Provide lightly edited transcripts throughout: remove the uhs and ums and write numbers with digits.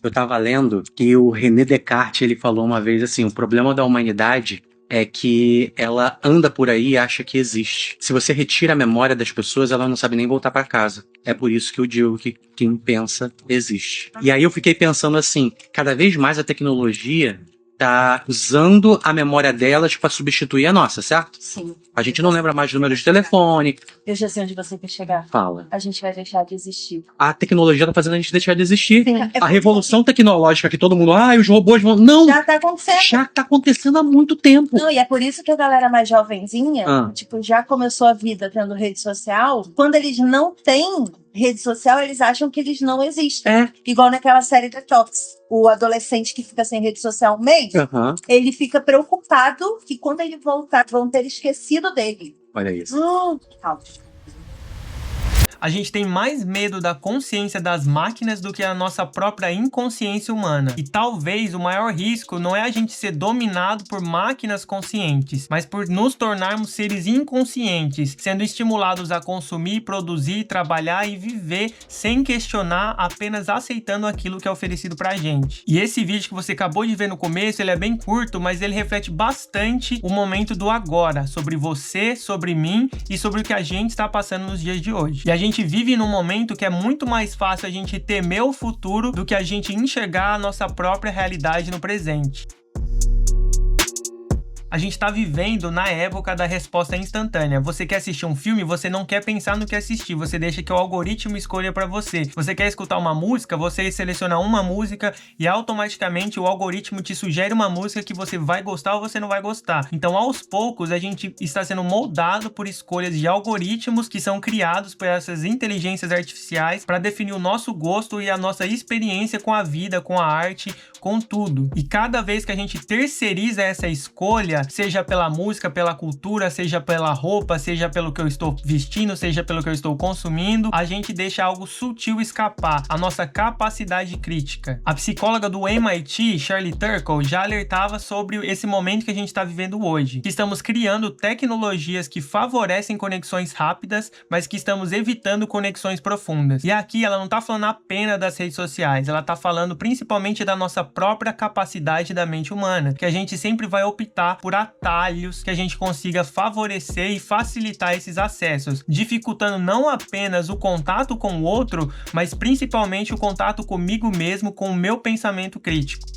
Eu estava lendo que o René Descartes ele falou uma vez assim: o problema da humanidade é que ela anda por aí e acha que existe. Se você retira a memória das pessoas, ela não sabe nem voltar para casa. É por isso que eu digo que quem pensa existe. E aí eu fiquei pensando assim: cada vez mais a tecnologia tá usando a memória delas para substituir a nossa, certo? Sim. A gente não lembra mais do número de telefone. Eu já sei onde você quer chegar. Fala. A gente vai deixar de existir. A tecnologia tá fazendo a gente deixar de existir. Sim. A revolução tecnológica que todo mundo... os robôs vão... Não! Já tá acontecendo. Já tá acontecendo há muito tempo. Não, e é por isso que a galera mais jovenzinha, já começou a vida tendo rede social. Quando eles não têm rede social, eles acham que eles não existem. É. Igual naquela série Detox. O adolescente que fica sem rede social um mês, ele fica preocupado que quando ele voltar, vão ter esquecido dele. Olha isso. Calma. A gente tem mais medo da consciência das máquinas do que a nossa própria inconsciência humana. E talvez o maior risco não é a gente ser dominado por máquinas conscientes, mas por nos tornarmos seres inconscientes, sendo estimulados a consumir, produzir, trabalhar e viver sem questionar, apenas aceitando aquilo que é oferecido pra gente. E esse vídeo que você acabou de ver no começo, ele é bem curto, mas ele reflete bastante o momento do agora, sobre você, sobre mim e sobre o que a gente está passando nos dias de hoje. E a gente vive num momento que é muito mais fácil a gente temer o futuro do que a gente enxergar a nossa própria realidade no presente. A gente tá vivendo na época da resposta instantânea. Você quer assistir um filme, você não quer pensar no que assistir, você deixa que o algoritmo escolha pra você. Você quer escutar uma música, você seleciona uma música e automaticamente o algoritmo te sugere uma música que você vai gostar ou você não vai gostar. Então, aos poucos, a gente está sendo moldado por escolhas de algoritmos que são criados por essas inteligências artificiais para definir o nosso gosto e a nossa experiência com a vida, com a arte, com tudo. E cada vez que a gente terceiriza essa escolha, seja pela música, pela cultura, seja pela roupa, seja pelo que eu estou vestindo, seja pelo que eu estou consumindo, a gente deixa algo sutil escapar, a nossa capacidade crítica. A psicóloga do MIT, Shirley Turkle, já alertava sobre esse momento que a gente está vivendo hoje, que estamos criando tecnologias que favorecem conexões rápidas, mas que estamos evitando conexões profundas. E aqui ela não está falando apenas das redes sociais, ela está falando principalmente da nossa própria capacidade da mente humana, que a gente sempre vai optar por atalhos que a gente consiga favorecer e facilitar esses acessos, dificultando não apenas o contato com o outro, mas principalmente o contato comigo mesmo, com o meu pensamento crítico.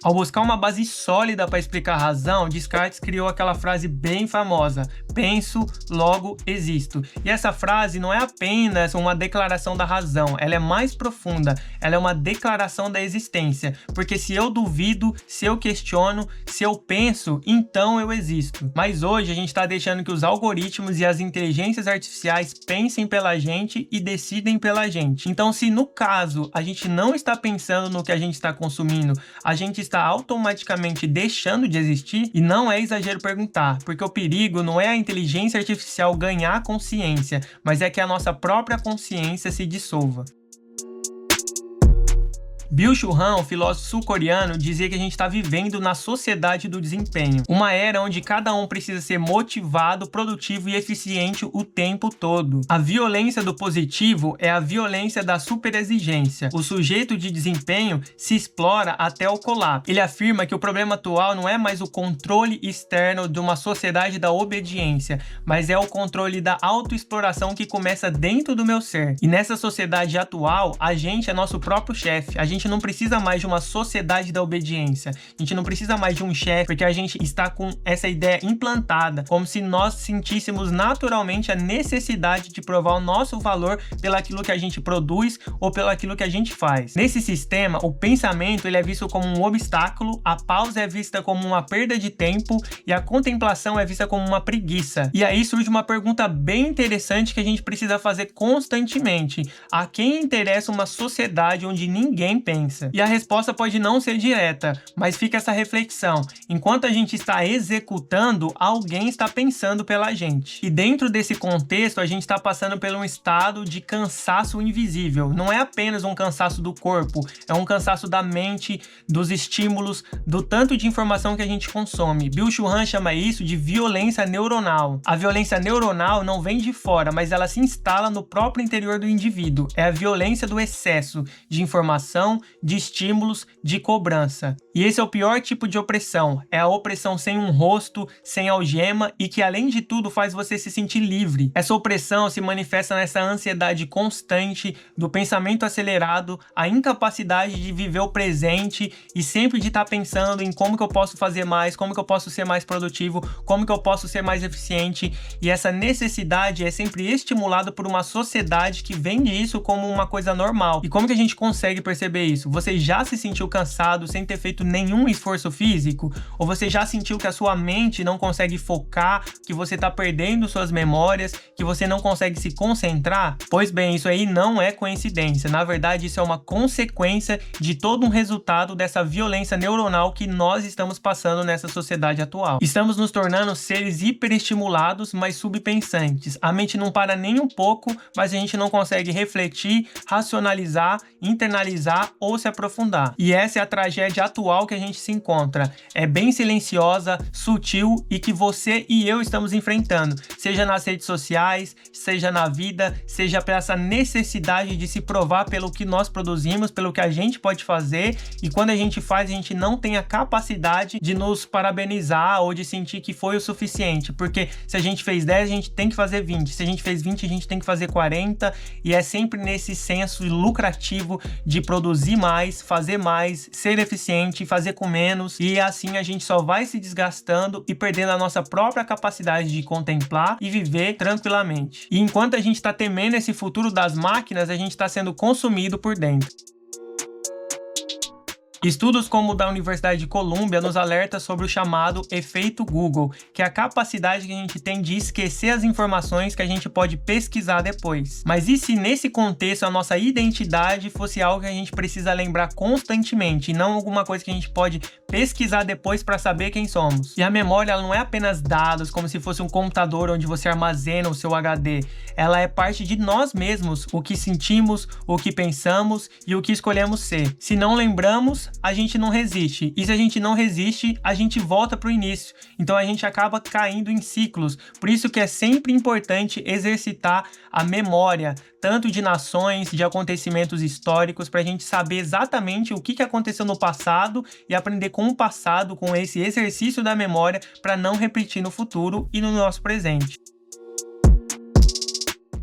Ao buscar uma base sólida para explicar a razão, Descartes criou aquela frase bem famosa: penso, logo existo. E essa frase não é apenas uma declaração da razão, ela é mais profunda, ela é uma declaração da existência, porque se eu duvido, se eu questiono, se eu penso, então eu existo. Mas hoje a gente está deixando que os algoritmos e as inteligências artificiais pensem pela gente e decidem pela gente. Então, se no caso a gente não está pensando no que a gente está consumindo, a gente está automaticamente deixando de existir, e não é exagero perguntar, porque o perigo não é a inteligência artificial ganhar consciência, mas é que a nossa própria consciência se dissolva. Byung-Chul Han, o filósofo sul-coreano, dizia que a gente está vivendo na sociedade do desempenho, uma era onde cada um precisa ser motivado, produtivo e eficiente o tempo todo. A violência do positivo é a violência da superexigência. O sujeito de desempenho se explora até o colapso. Ele afirma que o problema atual não é mais o controle externo de uma sociedade da obediência, mas é o controle da autoexploração que começa dentro do meu ser. E nessa sociedade atual, a gente é nosso próprio chefe. A gente não precisa mais de uma sociedade da obediência. A gente não precisa mais de um chefe, porque a gente está com essa ideia implantada, como se nós sentíssemos naturalmente a necessidade de provar o nosso valor pelaquilo que a gente produz ou pelaquilo que a gente faz. Nesse sistema, o pensamento ele é visto como um obstáculo, a pausa é vista como uma perda de tempo e a contemplação é vista como uma preguiça. E aí surge uma pergunta bem interessante que a gente precisa fazer constantemente: a quem interessa uma sociedade onde ninguém pensa? pensa? E a resposta pode não ser direta, mas fica essa reflexão. Enquanto a gente está executando, alguém está pensando pela gente. E dentro desse contexto, a gente está passando por um estado de cansaço invisível. Não é apenas um cansaço do corpo, é um cansaço da mente, dos estímulos, do tanto de informação que a gente consome. Byung Chul Han chama isso de violência neuronal. A violência neuronal não vem de fora, mas ela se instala no próprio interior do indivíduo. É a violência do excesso de informação, de estímulos, de cobrança. E esse é o pior tipo de opressão. É a opressão sem um rosto, sem algema e que, além de tudo, faz você se sentir livre. Essa opressão se manifesta nessa ansiedade constante do pensamento acelerado, a incapacidade de viver o presente e sempre de estar pensando em como que eu posso fazer mais, como que eu posso ser mais produtivo, como que eu posso ser mais eficiente. E essa necessidade é sempre estimulada por uma sociedade que vende isso como uma coisa normal. E como que a gente consegue perceber isso? Você já se sentiu cansado sem ter feito nenhum esforço físico? Ou você já sentiu que a sua mente não consegue focar, que você está perdendo suas memórias, que você não consegue se concentrar? Pois bem, isso aí não é coincidência. Na verdade, isso é uma consequência de todo um resultado dessa violência neuronal que nós estamos passando nessa sociedade atual. Estamos nos tornando seres hiperestimulados, mas subpensantes. A mente não para nem um pouco, mas a gente não consegue refletir, racionalizar, internalizar ou se aprofundar. E essa é a tragédia atual que a gente se encontra. É bem silenciosa, sutil e que você e eu estamos enfrentando, seja nas redes sociais, seja na vida, seja por essa necessidade de se provar pelo que nós produzimos, pelo que a gente pode fazer, e quando a gente faz, a gente não tem a capacidade de nos parabenizar ou de sentir que foi o suficiente, porque se a gente fez 10, a gente tem que fazer 20, se a gente fez 20, a gente tem que fazer 40, e é sempre nesse senso lucrativo de produzir mais, fazer mais, ser eficiente, fazer com menos, e assim a gente só vai se desgastando e perdendo a nossa própria capacidade de contemplar e viver tranquilamente. E enquanto a gente está temendo esse futuro das máquinas, a gente está sendo consumido por dentro. Estudos como o da Universidade de Colômbia nos alertam sobre o chamado efeito Google, que é a capacidade que a gente tem de esquecer as informações que a gente pode pesquisar depois. Mas e se nesse contexto a nossa identidade fosse algo que a gente precisa lembrar constantemente e não alguma coisa que a gente pode pesquisar depois para saber quem somos? E a memória, ela não é apenas dados, como se fosse um computador onde você armazena o seu HD. Ela é parte de nós mesmos, o que sentimos, o que pensamos e o que escolhemos ser. Se não lembramos, a gente não resiste. E se a gente não resiste, a gente volta para o início. Então a gente acaba caindo em ciclos. Por isso que é sempre importante exercitar a memória, tanto de nações, de acontecimentos históricos, para a gente saber exatamente o que aconteceu no passado e aprender com o passado, com esse exercício da memória, para não repetir no futuro e no nosso presente.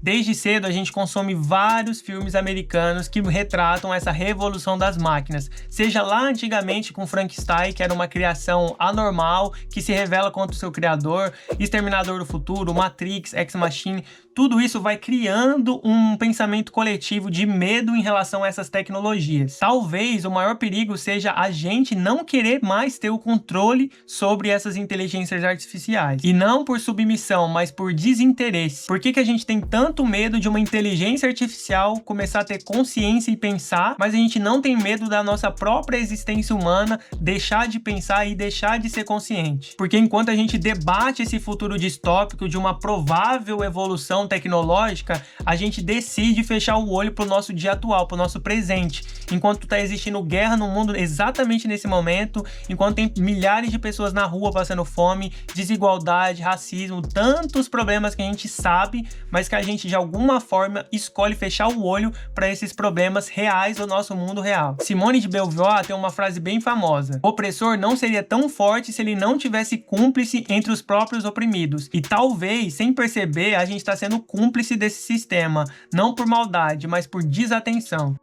Desde cedo a gente consome vários filmes americanos que retratam essa revolução das máquinas, seja lá antigamente com Frankenstein, que era uma criação anormal, que se revela contra o seu criador, Exterminador do Futuro, Matrix, Ex Machina. Tudo isso vai criando um pensamento coletivo de medo em relação a essas tecnologias. Talvez o maior perigo seja a gente não querer mais ter o controle sobre essas inteligências artificiais. E não por submissão, mas por desinteresse. Por que a gente tem tanto medo de uma inteligência artificial começar a ter consciência e pensar, mas a gente não tem medo da nossa própria existência humana deixar de pensar e deixar de ser consciente? Porque enquanto a gente debate esse futuro distópico de uma provável evolução tecnológica, a gente decide fechar o olho pro nosso dia atual, pro nosso presente, enquanto tá existindo guerra no mundo exatamente nesse momento, enquanto tem milhares de pessoas na rua passando fome, desigualdade, racismo, tantos problemas que a gente sabe, mas que a gente de alguma forma escolhe fechar o olho para esses problemas reais do nosso mundo real. Simone de Beauvoir tem uma frase bem famosa: o opressor não seria tão forte se ele não tivesse cúmplice entre os próprios oprimidos. E talvez, sem perceber, a gente está sendo cúmplice desse sistema, não por maldade, mas por desatenção.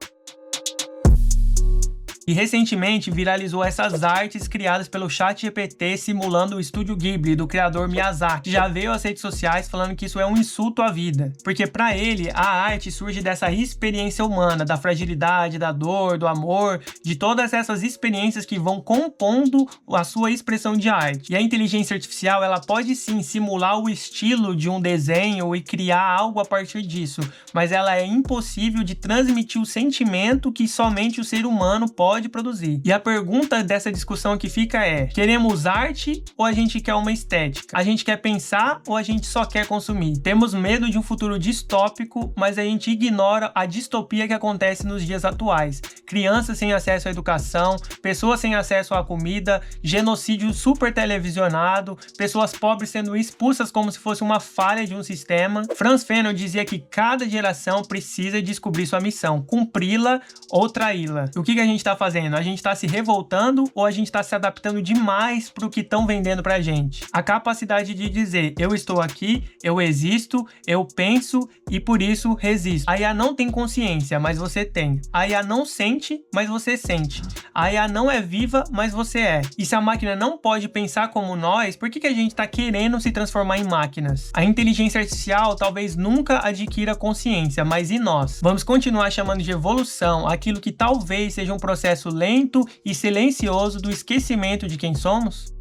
E recentemente viralizou essas artes criadas pelo ChatGPT simulando o Estúdio Ghibli do criador Miyazaki. Já veio às redes sociais falando que isso é um insulto à vida, porque para ele a arte surge dessa experiência humana, da fragilidade, da dor, do amor, de todas essas experiências que vão compondo a sua expressão de arte. E a inteligência artificial, ela pode sim simular o estilo de um desenho e criar algo a partir disso, mas ela é impossível de transmitir o sentimento que somente o ser humano pode produzir. E a pergunta dessa discussão que fica é: queremos arte ou a gente quer uma estética? A gente quer pensar ou a gente só quer consumir? Temos medo de um futuro distópico, mas a gente ignora a distopia que acontece nos dias atuais. Crianças sem acesso à educação, pessoas sem acesso à comida, genocídio super televisionado, pessoas pobres sendo expulsas como se fosse uma falha de um sistema. Franz Fanon dizia que cada geração precisa descobrir sua missão, cumpri-la ou traí-la. O que a gente está fazendo? A gente está se revoltando ou a gente está se adaptando demais para o que estão vendendo pra gente? A capacidade de dizer: eu estou aqui, eu existo, eu penso e por isso resisto. A IA não tem consciência, mas você tem. A IA não sente, mas você sente. A IA não é viva, mas você é. E se a máquina não pode pensar como nós, por que a gente está querendo se transformar em máquinas? A inteligência artificial talvez nunca adquira consciência, mas e nós? Vamos continuar chamando de evolução aquilo que talvez seja um processo lento e silencioso do esquecimento de quem somos?